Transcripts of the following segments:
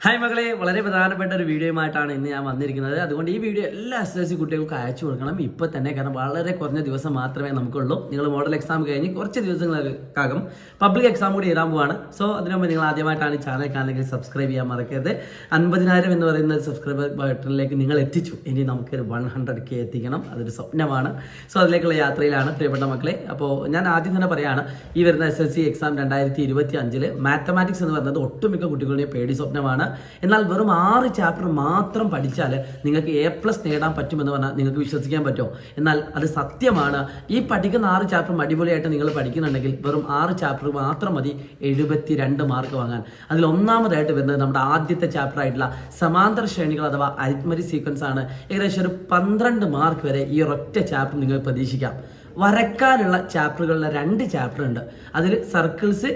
Hi മകളെ, വളരെ പ്രധാനപ്പെട്ട ഒരു വീഡിയോയുമായിട്ടാണ് ഇന്ന് ഞാൻ വന്നിരിക്കുന്നത്. അതുകൊണ്ട് ഈ വീഡിയോ എല്ലാ SSLC കുട്ടികൾക്കും അയച്ചു കൊടുക്കണം ഇപ്പോൾ തന്നെ. കാരണം വളരെ കുറഞ്ഞ ദിവസം മാത്രമേ നമുക്കുള്ളൂ. നിങ്ങൾ മോഡൽ എക്സാം കഴിഞ്ഞ് കുറച്ച് ദിവസങ്ങൾക്കകം പബ്ലിക് എക്സാം കൂടി എഴുതാൻ പോവാണ്. സോ അതിനുമുമ്പ് നിങ്ങൾ ആദ്യമായിട്ടാണ് ഈ ചാനൽ കാണുന്നെങ്കിൽ സബ്സ്ക്രൈബ് ചെയ്യാൻ മറക്കരുത്. 50,000 എന്ന് പറയുന്ന സബ്സ്ക്രൈബർ ബട്ടണിലേക്ക് നിങ്ങൾ എത്തിച്ചു. ഇനി നമുക്കൊരു 100K എത്തിക്കണം. അതൊരു സ്വപ്നമാണ്. സോ അതിലേക്കുള്ള യാത്രയിലാണ് പ്രിയപ്പെട്ട മക്കളെ. അപ്പോൾ ഞാൻ ആദ്യം തന്നെ പറയാണ്, ഈ വരുന്ന SSLC എക്സാം 2025 മാത്തമാറ്റിക്സ് എന്ന് പറയുന്നത് ഒട്ടുമിക്ക കുട്ടികളുടെയും പേടി സ്വപ്നമാണ്. എന്നാൽ വെറും 6 ചാപ്റ്റർ മാത്രം പഠിച്ചാൽ നിങ്ങൾക്ക് A+ നേടാൻ പറ്റുമെന്ന് പറഞ്ഞാൽ നിങ്ങൾക്ക് വിശ്വസിക്കാൻ പറ്റുമോ? എന്നാൽ അത് സത്യമാണ്. ഈ പഠിക്കുന്ന 6 ചാപ്റ്ററും അടിപൊളിയായിട്ട് നിങ്ങൾ പഠിക്കുന്നുണ്ടെങ്കിൽ വെറും 6 ചാപ്റ്റർ മാത്രം മതി 72 മാർക്ക് വാങ്ങാൻ. അതിൽ ഒന്നാമതായിട്ട് വരുന്നത് നമ്മുടെ ആദ്യത്തെ ചാപ്റ്റർ ആയിട്ടുള്ള സമാന്തര ശ്രേണികൾ അഥവാ അരിത്മെറ്റിക് സീക്വൻസ് ആണ്. ഏകദേശം ഒരു 12 മാർക്ക് വരെ ഈ ഒരൊറ്റ ചാപ്റ്റർ നിങ്ങൾക്ക് പ്രതീക്ഷിക്കാം. വരക്കാനുള്ള ചാപ്റ്ററുകളിലെ 2 ചാപ്റ്റർ ഉണ്ട്. അതിൽ സർക്കിൾസ്,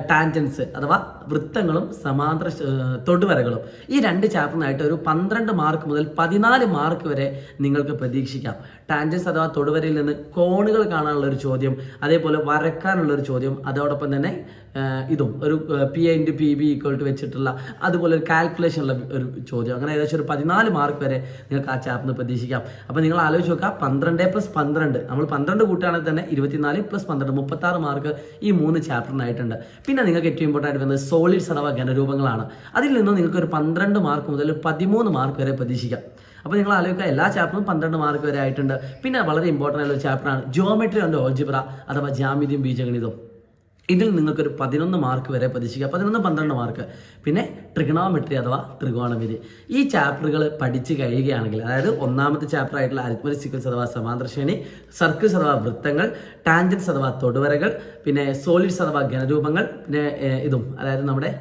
ടാൻജൻസ് അഥവാ വൃത്തങ്ങളും സമാന്തര തൊടുവരകളും, ഈ 2 ചാപ്റ്ററിനായിട്ട് ഒരു 12 മാർക്ക് മുതൽ 14 മാർക്ക് വരെ നിങ്ങൾക്ക് പ്രതീക്ഷിക്കാം. ടാൻജൻസ് അഥവാ തൊടുവരയിൽ നിന്ന് കോണുകൾ കാണാനുള്ള ഒരു ചോദ്യം, അതേപോലെ വരക്കാനുള്ള ഒരു ചോദ്യം, അതോടൊപ്പം തന്നെ ഇതും ഒരു P/PB വെച്ചിട്ടുള്ള അതുപോലെ ഒരു കാൽക്കുലേഷനുള്ള ഒരു ചോദ്യം. അങ്ങനെ ഏകദേശം ഒരു 14 മാർക്ക് വരെ നിങ്ങൾക്ക് ആ ചാപ്റ്ററിന് പ്രതീക്ഷിക്കാം. അപ്പോൾ നിങ്ങൾ ആലോചിച്ച് നോക്കുക, 12+12 നമ്മൾ 12 കൂട്ടുകയാണെങ്കിൽ തന്നെ 24 + 12 36 മാർക്ക് ഈ 3 ചാപ്റ്ററിനായിട്ടുണ്ട്. പിന്നെ നിങ്ങൾക്ക് ഏറ്റവും ഇമ്പോർട്ടൻ്റ് വരുന്നത് സോളിഡ്സ് അഥവാ ഘനരൂപങ്ങളാണ്. അതിൽ നിന്ന് നിങ്ങൾക്ക് ഒരു 12 മാർക്ക് മുതൽ 13 മാർക്ക് വരെ പ്രതീക്ഷിക്കാം. അപ്പോൾ നിങ്ങൾ ആലോചിക്കുക, എല്ലാ ചാപ്റ്ററും 12 മാർക്ക് വരെ ആയിട്ടുണ്ട്. പിന്നെ വളരെ ഇമ്പോർട്ടൻ്റ് ആയിട്ടുള്ള ചാപ്റ്ററാണ് ജിയോമെട്രി ആൻഡ് ഓൾജിബ്ര അഥവാ ജ്യാമിതിയും ബീജഗണിതവും. ഇതിൽ നിങ്ങൾക്കൊരു 11 മാർക്ക് വരെ പ്രതീക്ഷിക്കുക. 11-12 മാർക്ക്. പിന്നെ ട്രിഗണോമെട്രി അഥവാ ത്രികോണമിതി. ഈ ചാപ്റ്ററുകൾ പഠിച്ച് കഴിയുകയാണെങ്കിൽ, അതായത് ഒന്നാമത്തെ ചാപ്റ്റർ ആയിട്ടുള്ള അരിത്മെറ്റിക് സീക്വൻസ് അഥവാ സമാന്തര ശ്രേണി, സർക്കിൾസ് അഥവാ വൃത്തങ്ങൾ, ടാൻജൻസ് അഥവാ തൊടുവരകൾ, പിന്നെ സോളിഡ്സ് അഥവാ ഘനരൂപങ്ങൾ, പിന്നെ ഇതും അതായത് നമ്മുടെ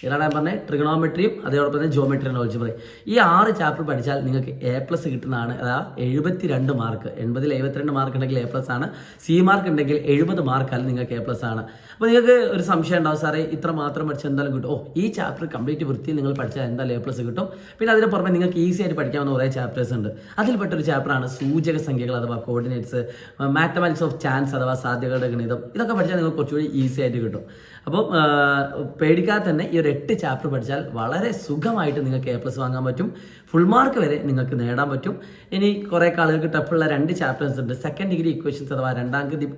ഏതാണ് പറഞ്ഞത് ട്രിഗണോമെട്രിയും അതോടൊപ്പം തന്നെ ജിയോമെട്രി ആൻഡ് ഓൾജിബ്രയും. ഈ 6 ചാപ്റ്റർ പഠിച്ചാൽ നിങ്ങൾക്ക് A+ കിട്ടുന്നതാണ്. അതായത് 72 മാർക്ക്. 80ൽ 72 മാർക്ക് ഉണ്ടെങ്കിൽ A+ ആണ്. C മാർക്ക് ഉണ്ടെങ്കിൽ 70 മാർക്കാൽ നിങ്ങൾക്ക് A+ ആണ്. അപ്പോൾ നിങ്ങൾക്ക് ഒരു സംശയം ഉണ്ടാവും, സാറേ ഇത്ര മാത്രം പഠിച്ചാൽ എന്തായാലും കിട്ടും. ഈ ചാപ്റ്റർ കംപ്ലീറ്റ് വൃത്തിയിൽ നിങ്ങൾ പഠിച്ചാൽ എന്തായാലും A+ കിട്ടും. പിന്നെ അതിന് പുറമെ നിങ്ങൾക്ക് ഈസി ആയിട്ട് പഠിക്കാവുന്ന കുറേ ചാപ്റ്റേഴ്സ് ഉണ്ട്. അതിൽപ്പെട്ടൊരു ചാപ്റ്ററാണ് സൂചക സംഖ്യകൾ അഥവാ കോർഡിനേറ്റ്സ്, മാത്തമാറ്റിക്സ് ഓഫ് ചാൻസ് അഥവാ സാധ്യതകളുടെ ഗണിതം. ഇതൊക്കെ പഠിച്ചാൽ നിങ്ങൾക്ക് കുറച്ചുകൂടി ഈസി ആയിട്ട് കിട്ടും. അപ്പം പേടിക്കാതെ തന്നെ ഈ ഒരു 8 ചാപ്റ്റർ പഠിച്ചാൽ വളരെ സുഖമായിട്ട് നിങ്ങൾക്ക് A+ വാങ്ങാൻ പറ്റും. ഫുൾ മാർക്ക് വരെ നിങ്ങൾക്ക് നേടാൻ പറ്റും. ഇനി കുറേ ആളുകൾക്ക് ടഫുള്ള 2 ചാപ്റ്റേഴ്സ് ഉണ്ട്. സെക്കൻഡ് ഡിഗ്രി ഇക്വേഷൻസ് അഥവാ രണ്ടാം ഗതി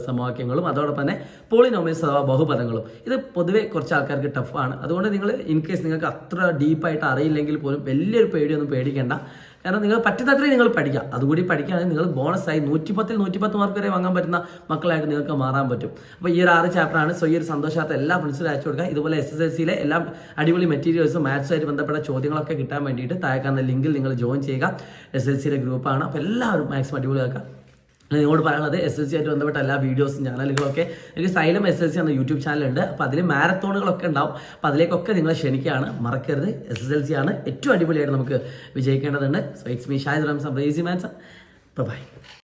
സമവാക്യങ്ങളും അതോടൊപ്പം തന്നെ പോളിനോമിയൽസ് അഥവാ ബഹുപദങ്ങളും. ഇത് പൊതുവെ കുറച്ച് ആൾക്കാർക്ക് ടഫാണ്. അതുകൊണ്ട് നിങ്ങൾ ഇൻ കേസ് നിങ്ങൾക്ക് അത്ര ഡീപ്പായിട്ട് അറിയില്ലെങ്കിൽ പോലും വലിയൊരു പേടിയൊന്നും പേടിക്കേണ്ട. കാരണം നിങ്ങൾ പറ്റുന്നത്രയും നിങ്ങൾ പഠിക്കുക. അതുകൂടി പഠിക്കുകയാണെങ്കിൽ നിങ്ങൾ ബോണസായി 110ൽ 110 മാർക്ക് വരെ വാങ്ങാൻ പറ്റുന്ന മക്കളായിട്ട് നിങ്ങൾക്ക് മാറാൻ പറ്റും. അപ്പോൾ ഈ ഒരു 6 ചാപ്റ്ററാണ്. സോ ഈ ഒരു സന്തോഷത്തെ എല്ലാ ഫ്രണ്ട്സിലും അയച്ചു കൊടുക്കുക. ഇതുപോലെ SSLCയിലെ എല്ലാ അടിപൊളി മെറ്റീരിയൽസും മാത്സുമായിട്ട് ബന്ധപ്പെട്ട ചോദ്യങ്ങളൊക്കെ കിട്ടാൻ വേണ്ടിയിട്ട് താഴെക്കാണുന്ന ലിങ്കിൽ നിങ്ങൾ ജോയിൻ ചെയ്യുക. SSLCയിലെ ഗ്രൂപ്പാണ്. അപ്പോൾ എല്ലാവരും മാക്സിമം അടിപൊളിയാക്കുക. നിങ്ങളോട് പറയാനുള്ളത് SSLC ആയിട്ട് ബന്ധപ്പെട്ട എല്ലാ വീഡിയോസും ചാനലുകളൊക്കെ എനിക്ക് സൈലം SSLC എന്ന യൂട്യൂബ് ചാനലുണ്ട്. അപ്പോൾ അതിൽ മാരത്തോണുകളൊക്കെ ഉണ്ടാവും. അപ്പോൾ അതിലേക്കൊക്കെ നിങ്ങളെ ക്ഷണിക്കുകയാണ്. മറക്കരുത്, SSLC ആണ് ഏറ്റവും അടിപൊളിയായിട്ട് നമുക്ക് വിജയിക്കേണ്ടതുണ്ട്. So it's me Shahid Ramzan, easy maths. By.